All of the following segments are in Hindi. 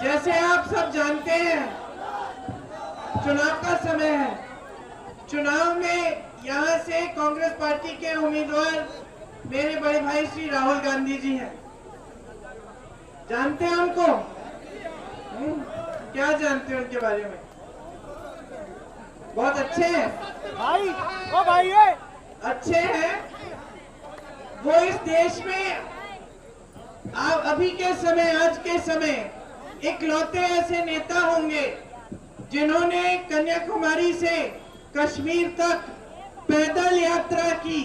जैसे आप सब जानते हैं, चुनाव का समय है। चुनाव में यहाँ से कांग्रेस पार्टी के उम्मीदवार मेरे बड़े भाई श्री राहुल गांधी जी हैं। जानते हैं उनको? क्या जानते हैं उनके बारे में? बहुत अच्छे हैं भाई। ओ भाई अच्छे हैं वो। इस देश में अभी के समय, आज के समय इकलौते ऐसे नेता होंगे जिन्होंने कन्याकुमारी से कश्मीर तक पैदल यात्रा की,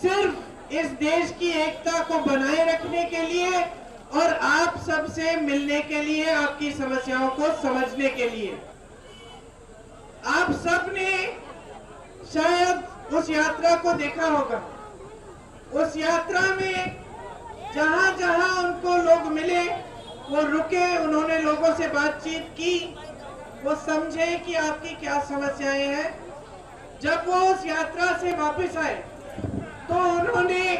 सिर्फ इस देश की एकता को बनाए रखने के लिए और आप सबसे मिलने के लिए, आपकी समस्याओं को समझने के लिए। आप सबने शायद उस यात्रा को देखा होगा। उस यात्रा में जहां जहां उनको लोग मिले वो रुके, उन्होंने लोगों से बातचीत की, वो समझे कि आपकी क्या समस्याएं हैं। जब वो उस यात्रा से वापस आए तो उन्होंने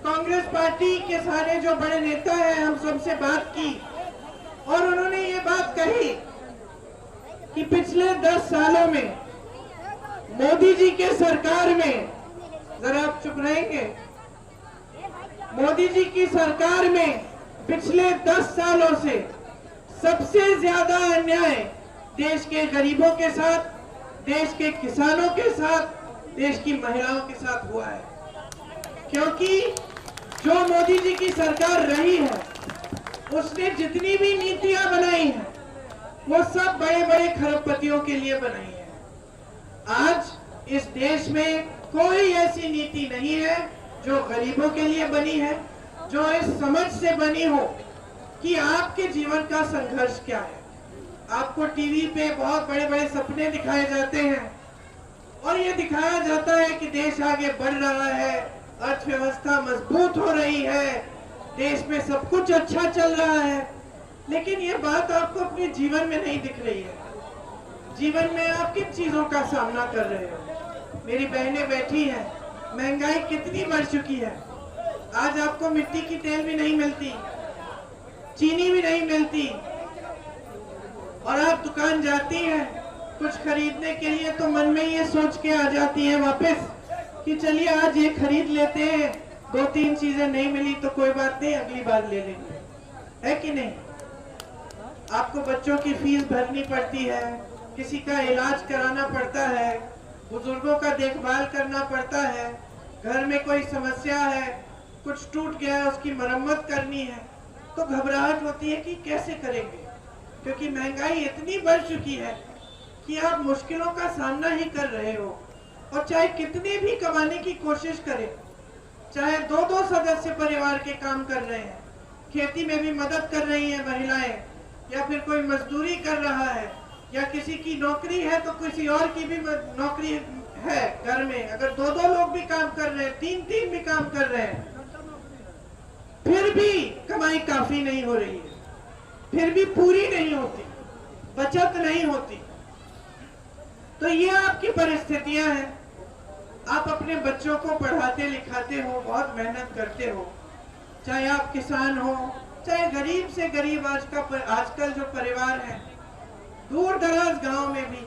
कांग्रेस पार्टी के सारे जो बड़े नेता हैं, हम सबसे बात की और उन्होंने ये बात कही कि पिछले 10 सालों में मोदी जी के सरकार में, जरा आप चुप रहेंगे, मोदी जी की सरकार में पिछले 10 सालों से सबसे ज्यादा अन्याय देश के गरीबों के साथ, देश के किसानों के साथ, देश की महिलाओं के साथ हुआ है। क्योंकि जो मोदी जी की सरकार रही है, उसने जितनी भी नीतियां बनाई हैं वो सब बड़े बड़े खरबपतियों के लिए बनाई है। आज इस देश में कोई ऐसी नीति नहीं है जो गरीबों के लिए बनी है, जो इस समझ से बनी हो कि आपके जीवन का संघर्ष क्या है। आपको टीवी पे बहुत बड़े बड़े सपने दिखाए जाते हैं और ये दिखाया जाता है कि देश आगे बढ़ रहा है, अर्थव्यवस्था मजबूत हो रही है, देश में सब कुछ अच्छा चल रहा है, लेकिन ये बात आपको अपने जीवन में नहीं दिख रही है। जीवन में आप किन चीजों का सामना कर रहे हो? मेरी बहनें बैठी हैं, महंगाई कितनी बढ़ चुकी है। आज आपको मिट्टी की तेल भी नहीं मिलती, चीनी भी नहीं मिलती, और आप दुकान जाती हैं कुछ खरीदने के लिए तो मन में ये सोच के आ जाती हैं वापस कि चलिए आज ये खरीद लेते हैं, 2-3 चीजें नहीं मिली तो कोई बात नहीं, अगली बार ले लेंगे, है कि नहीं? आपको बच्चों की फीस भरनी पड़ती है, किसी का इलाज कराना पड़ता है, बुजुर्गों का देखभाल करना पड़ता है, घर में कोई समस्या है, कुछ टूट गया है, उसकी मरम्मत करनी है, तो घबराहट होती है कि कैसे करेंगे, क्योंकि महंगाई इतनी बढ़ चुकी है कि आप मुश्किलों का सामना ही कर रहे हो। और चाहे कितनी भी कमाने की कोशिश करें, चाहे 2-2 सदस्य परिवार के काम कर रहे हैं, खेती में भी मदद कर रही हैं महिलाएं, या फिर कोई मजदूरी कर रहा है, या किसी की नौकरी है तो किसी और की भी नौकरी है घर में, अगर 2-2 लोग भी काम कर रहे हैं, 3-3 भी काम कर रहे हैं, फिर भी कमाई काफी नहीं हो रही है, फिर भी पूरी नहीं होती, बचत नहीं होती। तो ये आपकी परिस्थितियां हैं। आप अपने बच्चों को पढ़ाते लिखाते हो, बहुत मेहनत करते हो, चाहे आप किसान हो, चाहे गरीब से गरीब आजकल जो परिवार है, दूर दराज गांव में भी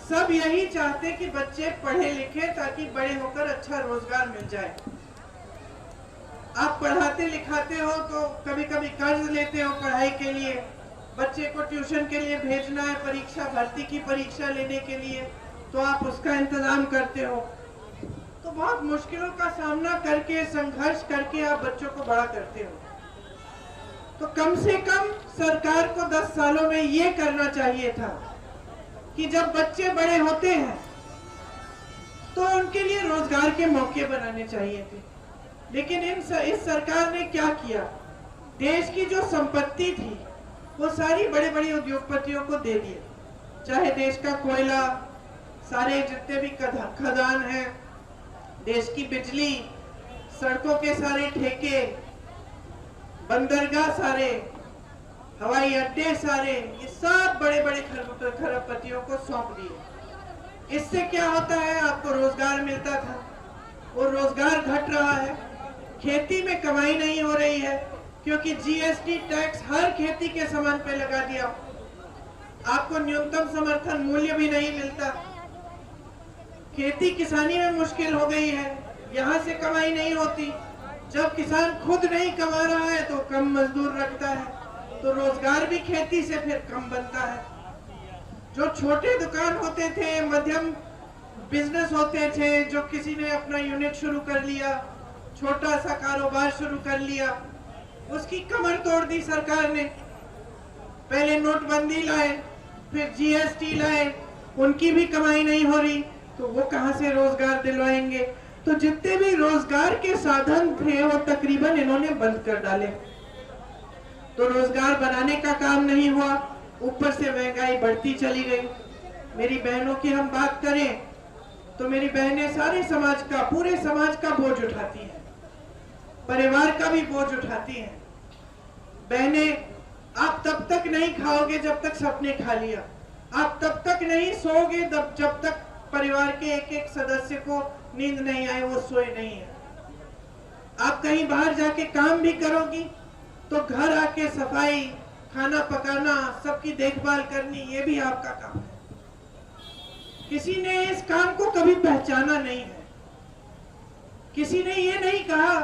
सब यही चाहते कि बच्चे पढ़े लिखे ताकि बड़े होकर अच्छा रोजगार मिल जाए। आप पढ़ाते लिखाते हो तो कभी कभी कर्ज लेते हो पढ़ाई के लिए, बच्चे को ट्यूशन के लिए भेजना है, परीक्षा, भर्ती की परीक्षा लेने के लिए, तो आप उसका इंतजाम करते हो। तो बहुत मुश्किलों का सामना करके, संघर्ष करके आप बच्चों को बड़ा करते हो। तो कम से कम सरकार को 10 सालों में ये करना चाहिए था कि जब बच्चे बड़े होते हैं तो उनके लिए रोजगार के मौके बनाने चाहिए थे। लेकिन इस सरकार ने क्या किया? देश की जो संपत्ति थी वो सारी बड़े बड़े उद्योगपतियों को दे दी। चाहे देश का कोयला, सारे जितने भी खदान हैं, देश की बिजली, सड़कों के सारे ठेके, बंदरगाह सारे, हवाई अड्डे सारे, ये सब बड़े बड़े खरबपतियों को सौंप दिए। इससे क्या होता है? आपको रोजगार मिलता था, वो रोजगार घट रहा है, खेती में कमाई नहीं हो रही है, क्योंकि जीएसटी टैक्स हर खेती के सामान पे लगा दिया। आपको न्यूनतम समर्थन मूल्य भी नहीं मिलता। खेती किसानी में मुश्किल हो गई है, यहाँ से कमाई नहीं होती। जब किसान खुद नहीं कमा रहा है तो कम मजदूर रखता है, तो रोजगार भी खेती से फिर कम बनता है। जो छोटे दुकान होते थे, मध्यम बिजनेस होते थे, जो किसी ने अपना यूनिट शुरू कर लिया, छोटा सा कारोबार शुरू कर लिया, उसकी कमर तोड़ दी सरकार ने। पहले नोटबंदी लाए, फिर जीएसटी लाए, उनकी भी कमाई नहीं हो रही, तो वो कहां से रोजगार दिलवाएंगे। तो जितने भी रोजगार के साधन थे वो तकरीबन इन्होंने बंद कर डाले। तो रोजगार बनाने का काम नहीं हुआ, ऊपर से महंगाई बढ़ती चली गई। मेरी बहनों की हम बात करें तो मेरी बहनें सारे समाज का, पूरे समाज का बोझ उठाती हैं, परिवार का भी बोझ उठाती हैं। बहनें, आप तब तक नहीं खाओगे जब तक सबने खा लिया। आप तब तक नहीं सोओगे जब तक परिवार के एक एक सदस्य को नींद नहीं आए, वो सोए नहीं है। आप कहीं बाहर जाके काम भी करोगी तो घर आके सफाई, खाना पकाना, सबकी देखभाल करनी, ये भी आपका काम है। किसी ने इस काम को कभी पहचाना नहीं है। किसी ने ये नहीं कहा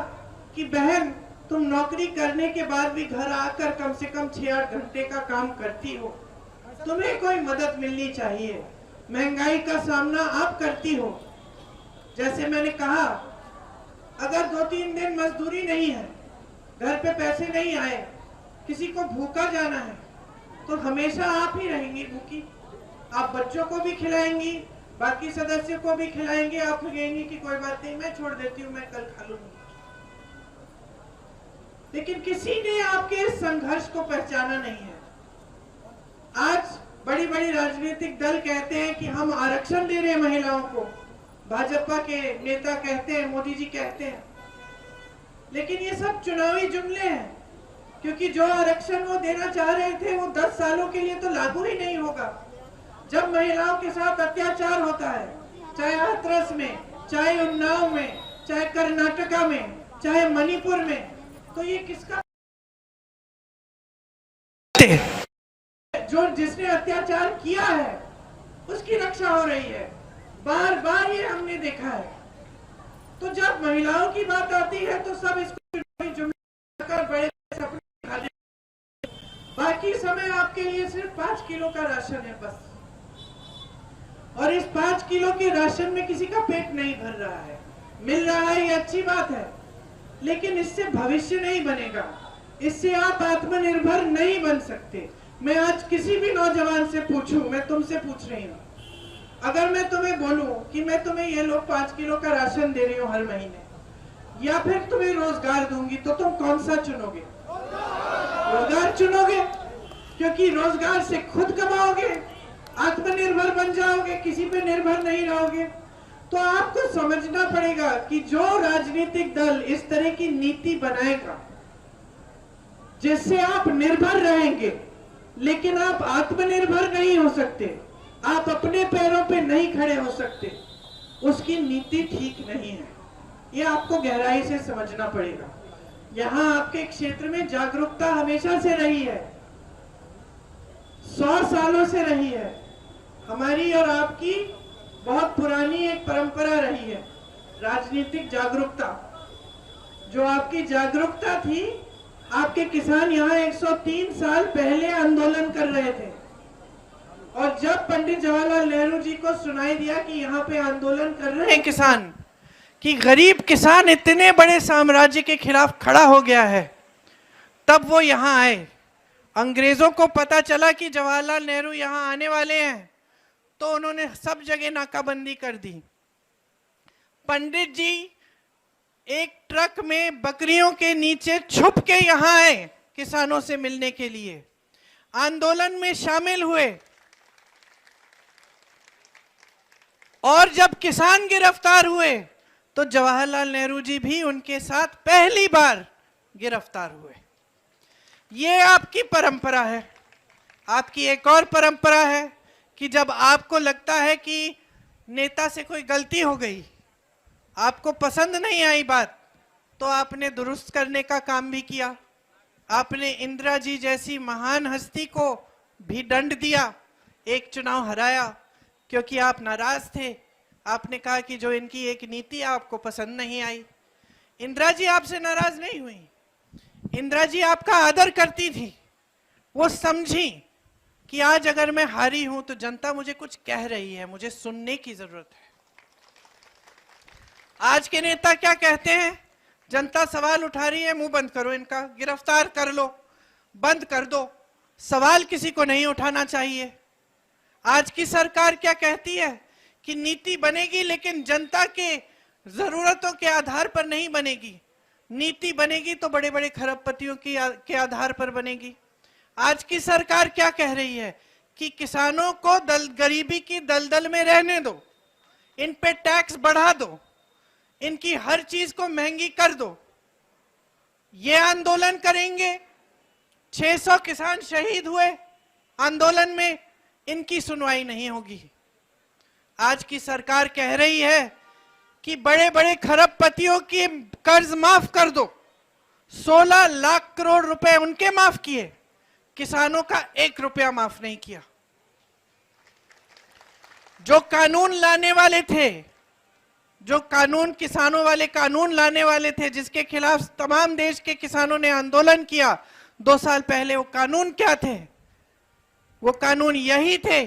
कि बहन तुम नौकरी करने के बाद भी घर आकर कम से कम 6-8 घंटे का काम करती हो, तुम्हें कोई मदद मिलनी चाहिए। महंगाई का सामना आप करती हो। जैसे मैंने कहा, अगर 2-3 दिन मजदूरी नहीं है, घर पे पैसे नहीं आए, किसी को भूखा जाना है, तो हमेशा आप ही रहेंगी भूखी। आप बच्चों को भी खिलाएंगी, बाकी सदस्यों को भी खिलाएंगे। आप कहेंगी कि कोई बात नहीं, मैं छोड़ देती हूँ, मैं कल खा लूंगी। लेकिन किसी ने आपके इस संघर्ष को पहचाना नहीं है। आज बड़ी बड़ी राजनीतिक दल कहते हैं कि हम आरक्षण दे रहे हैं महिलाओं को, भाजपा के नेता कहते हैं, मोदी जी कहते हैं, लेकिन ये सब चुनावी जुमले हैं। क्योंकि जो आरक्षण वो देना चाह रहे थे वो 10 सालों के लिए तो लागू ही नहीं होगा। जब महिलाओं के साथ अत्याचार होता है, चाहे हाथरस में, चाहे उन्नाव में, चाहे कर्नाटका में, चाहे मणिपुर में, तो ये किसका, जो जिसने अत्याचार किया है उसकी रक्षा हो रही है। बार बार ये हमने देखा है। तो जब महिलाओं की बात आती है तो सब इसको जुमला कर बड़े सपने दिखा देते। बाकी समय आपके लिए सिर्फ 5 किलो का राशन है बस, और इस 5 किलो के राशन में किसी का पेट नहीं भर रहा है। मिल रहा है, ये अच्छी बात है, लेकिन इससे भविष्य नहीं बनेगा, इससे आप आत्मनिर्भर नहीं बन सकते। मैं आज किसी भी नौजवान से पूछूं, मैं तुमसे पूछ रही हूँ, अगर मैं तुम्हें बोलूं कि मैं तुम्हें ये लो 5 किलो का राशन दे रही हूँ हर महीने, या फिर तुम्हें रोजगार दूंगी, तो तुम कौन सा चुनोगे? रोजगार चुनोगे, क्योंकि रोजगार से खुद कमाओगे, आत्मनिर्भर बन जाओगे, किसी पे निर्भर नहीं रहोगे। तो आपको समझना पड़ेगा कि जो राजनीतिक दल इस तरह की नीति बनाएगा जिससे आप निर्भर रहेंगे लेकिन आप आत्मनिर्भर नहीं हो सकते, आप अपने पैरों पे नहीं खड़े हो सकते, उसकी नीति ठीक नहीं है। ये आपको गहराई से समझना पड़ेगा। यहाँ आपके क्षेत्र में जागरूकता हमेशा से रही है, 100 सालों से रही है। हमारी और आपकी बहुत पुरानी एक परंपरा रही है, राजनीतिक जागरूकता। जो आपकी जागरूकता थी, आपके किसान यहाँ 103 साल पहले आंदोलन कर रहे थे, और जब पंडित जवाहरलाल नेहरू जी को सुनाई दिया कि यहाँ पे आंदोलन कर रहे हैं किसान, कि गरीब किसान इतने बड़े साम्राज्य के खिलाफ खड़ा हो गया है, तब वो यहाँ आए। अंग्रेजों को पता चला कि जवाहरलाल नेहरू यहाँ आने वाले हैं, तो उन्होंने सब जगह नाकाबंदी कर दी। पंडित जी एक ट्रक में बकरियों के नीचे छुप के यहाँ आए किसानों से मिलने के लिए, आंदोलन में शामिल हुए, और जब किसान गिरफ्तार हुए तो जवाहरलाल नेहरू जी भी उनके साथ पहली बार गिरफ्तार हुए। ये आपकी परंपरा है। आपकी एक और परंपरा है कि जब आपको लगता है कि नेता से कोई गलती हो गई, आपको पसंद नहीं आई बात, तो आपने दुरुस्त करने का काम भी किया। आपने इंदिरा जी जैसी महान हस्ती को भी दंड दिया, एक चुनाव हराया क्योंकि आप नाराज थे। आपने कहा कि जो इनकी एक नीति आपको पसंद नहीं आई। इंदिरा जी आपसे नाराज नहीं हुई, इंदिरा जी आपका आदर करती थी। वो समझी कि आज अगर मैं हारी हूं तो जनता मुझे कुछ कह रही है, मुझे सुनने की जरूरत है। आज के नेता क्या कहते हैं? जनता सवाल उठा रही है, मुंह बंद करो इनका, गिरफ्तार कर लो, बंद कर दो, सवाल किसी को नहीं उठाना चाहिए। आज की सरकार क्या कहती है कि नीति बनेगी लेकिन जनता के जरूरतों के आधार पर नहीं बनेगी, नीति बनेगी तो बड़े बड़े खरबपतियों के आधार पर बनेगी। आज की सरकार क्या कह रही है कि किसानों को गरीबी की दलदल में रहने दो, इन पे टैक्स बढ़ा दो, इनकी हर चीज को महंगी कर दो, ये आंदोलन करेंगे। 600 किसान शहीद हुए आंदोलन में, इनकी सुनवाई नहीं होगी। आज की सरकार कह रही है कि बड़े बड़े खरबपतियों की कर्ज माफ कर दो, 16 लाख करोड़ रुपए उनके माफ किए, किसानों का 1 रुपया माफ नहीं किया। जो कानून लाने वाले थे, जो कानून किसानों वाले कानून लाने वाले थे, जिसके खिलाफ तमाम देश के किसानों ने आंदोलन किया 2 साल पहले, वो कानून क्या थे? वो कानून यही थे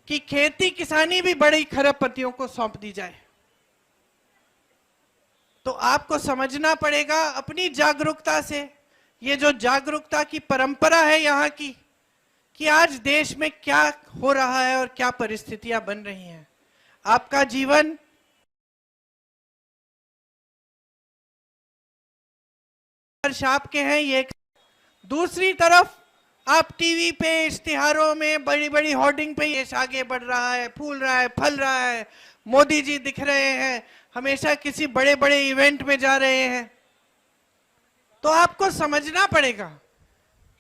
कि खेती किसानी भी बड़ी खरबपतियों को सौंप दी जाए। तो आपको समझना पड़ेगा अपनी जागरूकता से, ये जो जागरूकता की परंपरा है यहाँ की, कि आज देश में क्या हो रहा है और क्या परिस्थितियां बन रही हैं। आपका जीवन आपके हैं, ये दूसरी तरफ आप टीवी पे इश्तिहारों में बड़ी बड़ी होर्डिंग पे देश आगे बढ़ रहा है, फूल रहा है, फल रहा है, मोदी जी दिख रहे हैं, हमेशा किसी बड़े बड़े इवेंट में जा रहे हैं। तो आपको समझना पड़ेगा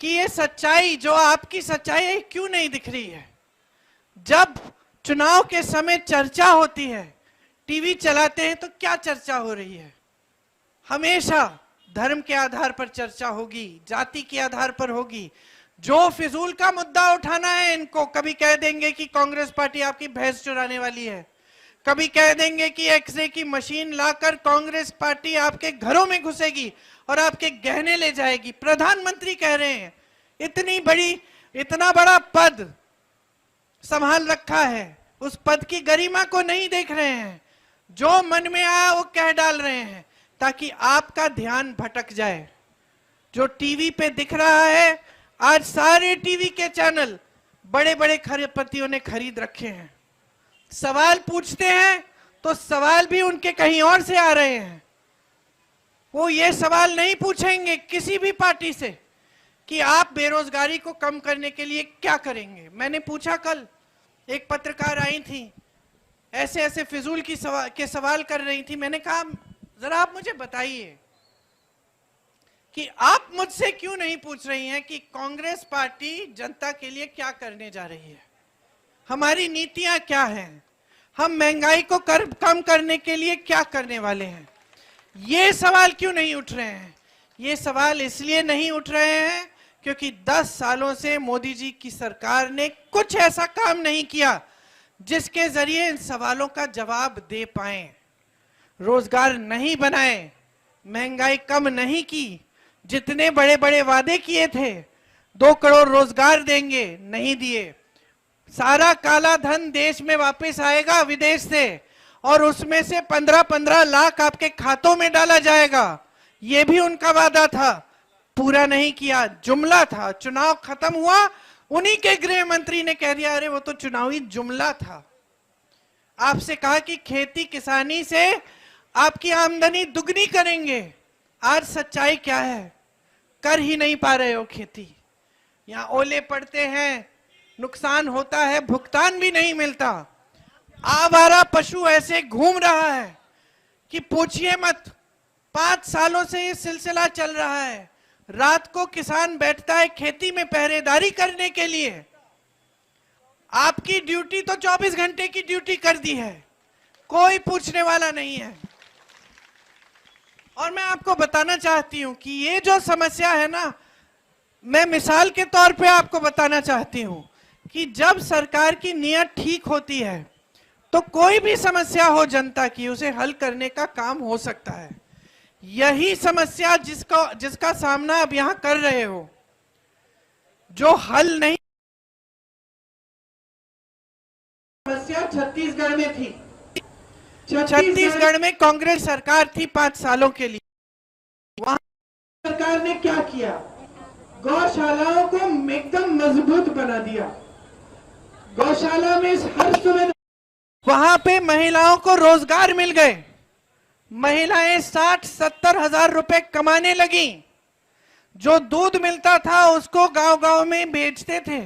कि ये सच्चाई, जो आपकी सच्चाई है, क्यों नहीं दिख रही है। जब चुनाव के समय चर्चा होती है, टीवी चलाते हैं तो क्या चर्चा हो रही है? हमेशा धर्म के आधार पर चर्चा होगी, जाति के आधार पर होगी। जो फिजूल का मुद्दा उठाना है इनको, कभी कह देंगे कि कांग्रेस पार्टी आपकी भैंस चुराने वाली है, कभी कह देंगे कि एक्सरे की मशीन लाकर कांग्रेस पार्टी आपके घरों में घुसेगी और आपके गहने ले जाएगी। प्रधानमंत्री कह रहे हैं, इतना बड़ा पद संभाल रखा है, उस पद की गरिमा को नहीं देख रहे हैं, जो मन में आया वो कह डाल रहे हैं ताकि आपका ध्यान भटक जाए। जो टीवी पे दिख रहा है, आज सारे टीवी के चैनल बड़े बड़े खरबपतियों ने खरीद रखे हैं। सवाल पूछते हैं तो सवाल भी उनके कहीं और से आ रहे हैं। वो ये सवाल नहीं पूछेंगे किसी भी पार्टी से कि आप बेरोजगारी को कम करने के लिए क्या करेंगे। मैंने पूछा, कल एक पत्रकार आई थी, ऐसे ऐसे फिजूल के सवाल कर रही थी। मैंने कहा, जरा आप मुझे बताइए कि आप मुझसे क्यों नहीं पूछ रही हैं कि कांग्रेस पार्टी जनता के लिए क्या करने जा रही है, हमारी नीतियां क्या हैं, हम महंगाई को कम करने के लिए क्या करने वाले हैं। ये सवाल क्यों नहीं उठ रहे हैं? ये सवाल इसलिए नहीं उठ रहे हैं क्योंकि 10 सालों से मोदी जी की सरकार ने कुछ ऐसा काम नहीं किया जिसके जरिए इन सवालों का जवाब दे पाए। रोजगार नहीं बनाए, महंगाई कम नहीं की, जितने बड़े बड़े वादे किए थे 2 करोड़ रोजगार देंगे, नहीं दिए। सारा काला धन देश में वापस आएगा विदेश से और उसमें से 15-15 लाख आपके खातों में डाला जाएगा, ये भी उनका वादा था, पूरा नहीं किया, जुमला था। चुनाव खत्म हुआ, उन्हीं के गृह मंत्री ने कह दिया, अरे वो तो चुनावी जुमला था। आपसे कहा कि खेती किसानी से आपकी आमदनी दुगनी करेंगे। आज सच्चाई क्या है? कर ही नहीं पा रहे हो खेती। यहाँ ओले पड़ते हैं, नुकसान होता है, भुगतान भी नहीं मिलता। आवारा पशु ऐसे घूम रहा है कि पूछिए मत। 5 सालों से ये सिलसिला चल रहा है। रात को किसान बैठता है खेती में पहरेदारी करने के लिए। आपकी ड्यूटी तो 24 घंटे की ड्यूटी कर दी है, कोई पूछने वाला नहीं है। और मैं आपको बताना चाहती हूं कि ये जो समस्या है ना, मैं मिसाल के तौर पे आपको बताना चाहती हूं कि जब सरकार की नीयत ठीक होती है तो कोई भी समस्या हो जनता की, उसे हल करने का काम हो सकता है। यही समस्या जिसका सामना अब यहां कर रहे हो, जो हल नहीं, समस्या छत्तीसगढ़ में थी। छत्तीसगढ़ में कांग्रेस सरकार थी 5 सालों के लिए। वहां सरकार ने क्या किया? गौशालाओं को एकदम मजबूत बना दिया। गौशाला में हर सुविधा, वहां पे महिलाओं को रोजगार मिल गए। महिलाएं 60-70 हजार रुपए कमाने लगी। जो दूध मिलता था उसको गांव-गांव में बेचते थे।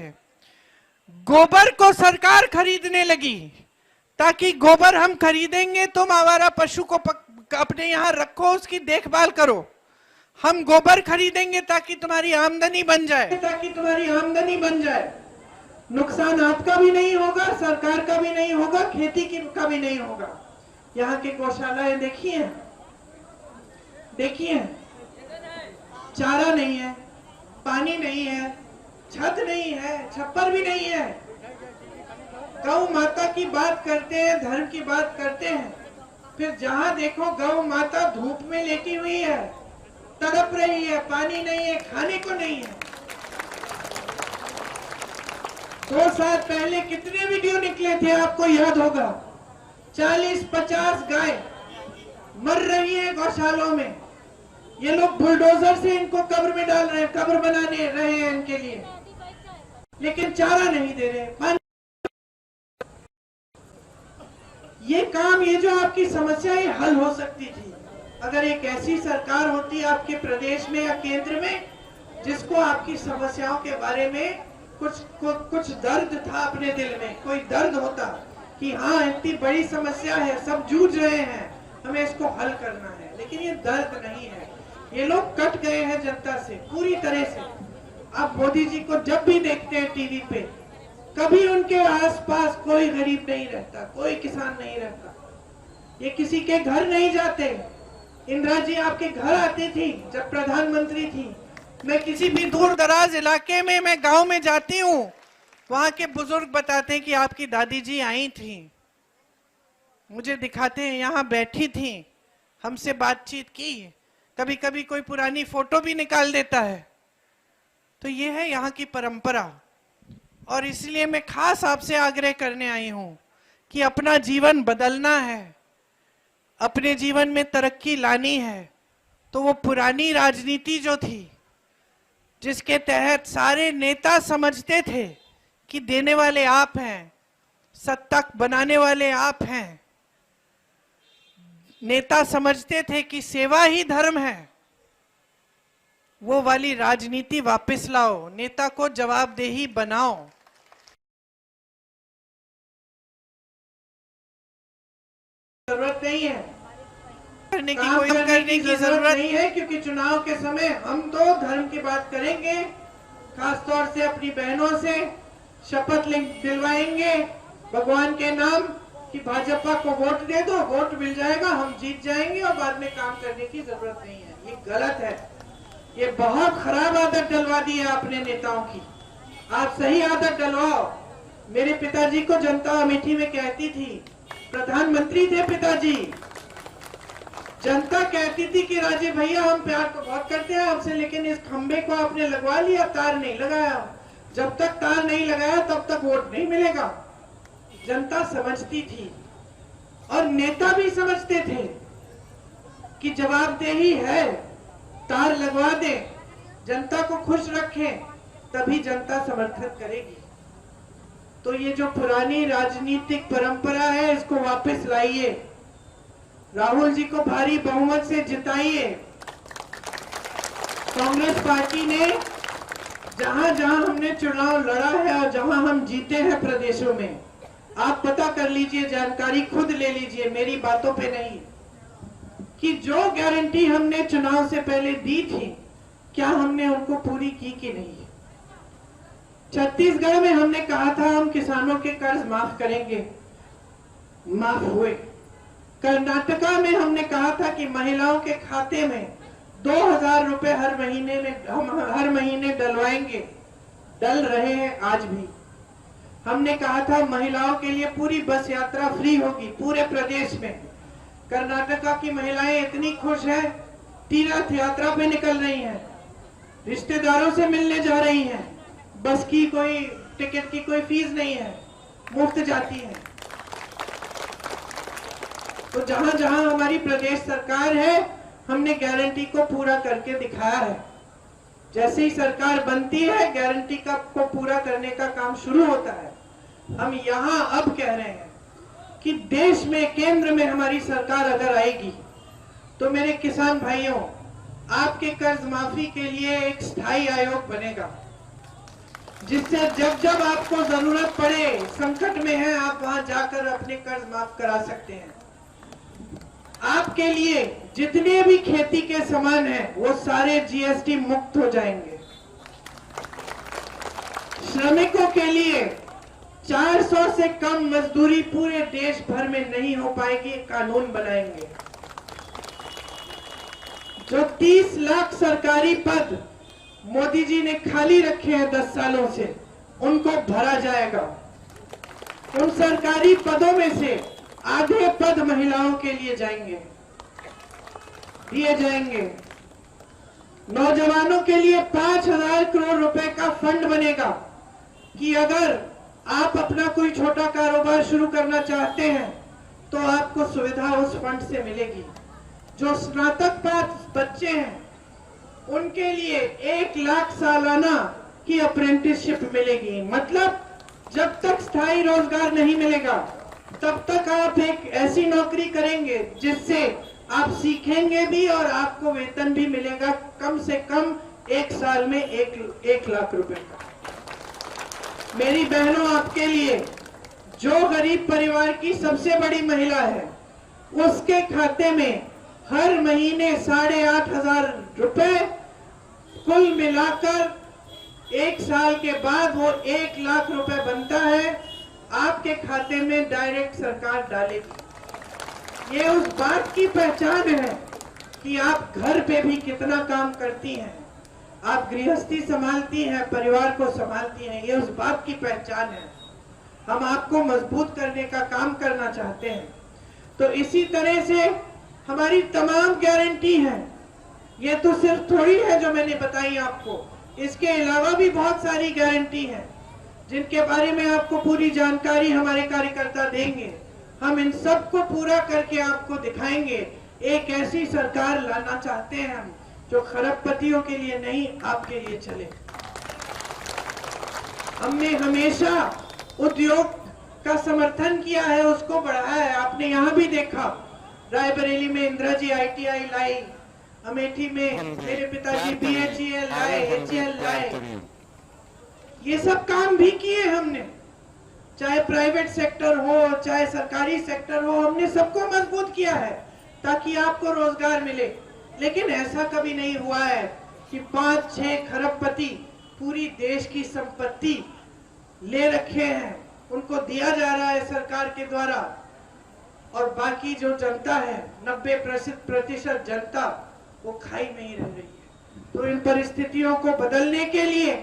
गोबर को सरकार खरीदने लगी, ताकि गोबर हम खरीदेंगे, तुम आवारा पशु को अपने यहां रखो, उसकी देखभाल करो। हम गोबर खरीदेंगे ताकि तुम्हारी आमदनी बन जाए, नुकसान आपका भी नहीं होगा, सरकार का भी नहीं होगा, खेती का भी नहीं होगा। यहाँ के गौशालाएं देखिए, चारा नहीं है, पानी नहीं है, छत नहीं है, छप्पर भी नहीं है। गौ माता की बात करते हैं, धर्म की बात करते हैं, फिर जहां देखो गौ माता धूप में लेटी हुई है, तड़प रही है, पानी नहीं है, खाने को नहीं है। 2 साल पहले कितने वीडियो निकले थे, आपको याद होगा। 40-50 गाय मर रही है गौशालों में। ये लोग बुलडोजर से इनको कब्र में डाल रहे हैं, कब्र बनाने रहे हैं इनके लिए, लेकिन चारा नहीं दे रहे, पानी। ये काम, ये जो आपकी समस्या, ये हल हो सकती थी अगर एक ऐसी सरकार होती आपके प्रदेश में या केंद्र में, जिसको आपकी समस्याओं के बारे में कुछ दर्द था अपने दिल में, कोई दर्द होता कि हाँ इतनी बड़ी समस्या है, सब जूझ रहे हैं, हमें इसको हल करना है। लेकिन ये दर्द नहीं है। ये लोग कट गए हैं जनता से पूरी तरह से। आप मोदी जी को जब भी देखते हैं टीवी पे, कभी उनके आसपास कोई गरीब नहीं रहता, कोई किसान नहीं रहता। ये किसी के घर नहीं जाते। इंदिरा जी आपके घर आती थी जब प्रधानमंत्री थी। मैं किसी भी दूर दराज इलाके में, मैं गांव में जाती हूँ, वहां के बुजुर्ग बताते हैं कि आपकी दादी जी आई थी, मुझे दिखाते हैं, यहाँ बैठी थी, हमसे बातचीत की, कभी कभी कोई पुरानी फोटो भी निकाल देता है। तो ये है यहाँ की परंपरा। और इसलिए मैं खास आपसे आग्रह करने आई हूं कि अपना जीवन बदलना है, अपने जीवन में तरक्की लानी है, तो वो पुरानी राजनीति जो थी, जिसके तहत सारे नेता समझते थे कि देने वाले आप हैं, सत्ता बनाने वाले आप हैं, नेता समझते थे कि सेवा ही धर्म है, वो वाली राजनीति वापस लाओ, नेता को जवाबदेही बनाओ। जरूरत नहीं है करने की, कोई करने की जरूरत नहीं है, क्योंकि चुनाव के समय हम तो धर्म की बात करेंगे, खासतौर से अपनी बहनों से शपथ दिलवाएंगे भगवान के नाम कि भाजपा को वोट दे दो, वोट मिल जाएगा, हम जीत जाएंगे और बाद में काम करने की जरूरत नहीं है। ये गलत है, ये बहुत खराब आदत डलवा दी है आपने नेताओं की। आप सही आदत डलवाओ। मेरे पिताजी को जनता अमेठी में कहती थी, प्रधानमंत्री थे पिताजी, जनता कहती थी कि राजीव भैया हम प्यार तो बहुत करते हैं आपसे, लेकिन इस खंबे को आपने लगवा लिया, तार नहीं लगाया, जब तक तार नहीं लगाया तब तक वोट नहीं मिलेगा। जनता समझती थी और नेता भी समझते थे कि जवाबदेही है, तार लगवा दें, जनता को खुश रखें, तभी जनता समर्थन करेगी। तो ये जो पुरानी राजनीतिक परंपरा है, इसको वापस लाइए, राहुल जी को भारी बहुमत से जिताइए। कांग्रेस पार्टी ने जहां जहां हमने चुनाव लड़ा है और जहां हम जीते हैं प्रदेशों में, आप पता कर लीजिए, जानकारी खुद ले लीजिए, मेरी बातों पे नहीं, कि जो गारंटी हमने चुनाव से पहले दी थी, क्या हमने उनको पूरी की कि नहीं। छत्तीसगढ़ में हमने कहा था हम किसानों के कर्ज माफ करेंगे, माफ हुए। कर्नाटका में हमने कहा था कि महिलाओं के खाते में 2,000 रुपए हर महीने में हम हर महीने डलवाएंगे, डल रहे हैं आज भी। हमने कहा था महिलाओं के लिए पूरी बस यात्रा फ्री होगी पूरे प्रदेश में। कर्नाटका की महिलाएं इतनी खुश हैं, तीर्थ यात्रा पे निकल रही हैं, रिश्तेदारों से मिलने जा रही हैं, बस की कोई टिकट की कोई फीस नहीं है, मुफ्त जाती हैं। तो जहां जहां हमारी प्रदेश सरकार है, हमने गारंटी को पूरा करके दिखाया है। जैसे ही सरकार बनती है, गारंटी को पूरा करने का काम शुरू होता है। हम यहां अब कह रहे हैं कि देश में केंद्र में हमारी सरकार अगर आएगी तो मेरे किसान भाइयों, आपके कर्ज माफी के लिए एक स्थायी आयोग बनेगा, जिससे जब जब आपको जरूरत पड़े, संकट में है, आप वहां जाकर अपने कर्ज माफ करा सकते हैं। आपके लिए जितने भी खेती के सामान हैं, वो सारे जीएसटी मुक्त हो जाएंगे। श्रमिकों के लिए 400 से कम मजदूरी पूरे देश भर में नहीं हो पाएगी, कानून बनाएंगे। जो 30 लाख सरकारी पद मोदी जी ने खाली रखे हैं 10 सालों से, उनको भरा जाएगा। उन सरकारी पदों में से आधे पद महिलाओं के लिए जाएंगे, दिए जाएंगे। नौजवानों के लिए 5,000 करोड़ रुपए का फंड बनेगा कि अगर आप अपना कोई छोटा कारोबार शुरू करना चाहते हैं तो आपको सुविधा उस फंड से मिलेगी। जो स्नातक पास बच्चे हैं, उनके लिए 1 लाख सालाना की अप्रेंटिसशिप मिलेगी। मतलब जब तक स्थायी रोजगार नहीं मिलेगा, तब तक आप एक ऐसी नौकरी करेंगे जिससे आप सीखेंगे भी और आपको वेतन भी मिलेगा, कम से कम 1 साल में 1 लाख रुपए का। मेरी बहनों, आपके लिए जो गरीब परिवार की सबसे बड़ी महिला है, उसके खाते में हर महीने 8,500 रुपए कुल मिलाकर 1 साल के बाद वो 1 लाख रुपए बनता है, आपके खाते में डायरेक्ट सरकार डालेगी। ये उस बात की पहचान है कि आप घर पे भी कितना काम करती हैं, आप गृहस्थी संभालती हैं, परिवार को संभालती हैं, ये उस बात की पहचान है। हम आपको मजबूत करने का काम करना चाहते हैं। तो इसी तरह से हमारी तमाम गारंटी है। ये तो सिर्फ थोड़ी है जो मैंने बताई आपको, इसके अलावा भी बहुत सारी गारंटी है जिनके बारे में आपको पूरी जानकारी हमारे कार्यकर्ता देंगे। हम इन सब को पूरा करके आपको दिखाएंगे। एक ऐसी सरकार लाना चाहते हैं हम जो खरबपतियों के लिए नहीं, आपके लिए चले। हमने हमेशा उद्योग का समर्थन किया है, उसको बढ़ाया है। आपने यहाँ भी देखा, रायबरेली में इंदिरा जी ITI लाई, अमेठी में मेरे पिताजी BHEL लाए, HEL लाए। ये सब काम भी किए हमने, चाहे प्राइवेट सेक्टर हो चाहे सरकारी सेक्टर हो, हमने सबको मजबूत किया है ताकि आपको रोजगार मिले। लेकिन ऐसा कभी नहीं हुआ है कि 5-6 खरबपति पूरी देश की संपत्ति ले रखे हैं, उनको दिया जा रहा है सरकार के द्वारा, और बाकी जो जनता है 90% जनता वो खाई में ही रह रही है। तो इन परिस्थितियों को बदलने के लिए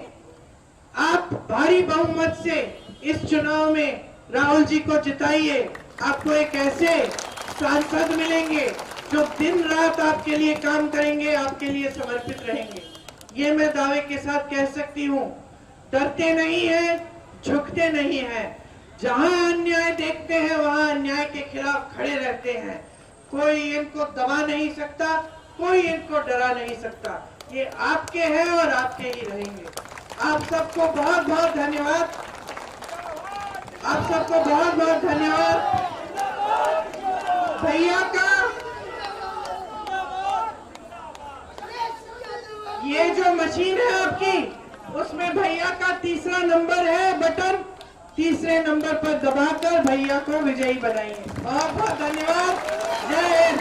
आप भारी बहुमत से इस चुनाव में राहुल जी को जिताइए। आपको एक ऐसे सांसद मिलेंगे जो दिन रात आपके लिए काम करेंगे, आपके लिए समर्पित रहेंगे। ये मैं दावे के साथ कह सकती हूँ। डरते नहीं हैं, झुकते नहीं हैं। जहां अन्याय देखते हैं वहां अन्याय के खिलाफ खड़े रहते हैं। कोई इनको दबा नहीं सकता, कोई इनको डरा नहीं सकता। ये आपके हैं और आपके ही रहेंगे। आप सबको बहुत बहुत धन्यवाद। आप सबको बहुत बहुत धन्यवाद। भैया का ये जो मशीन है आपकी, उसमें भैया का 3रा नंबर है बटन, 3रे नंबर पर दबाकर भैया को विजयी बनाइए। बहुत बहुत धन्यवाद। जय हिंद।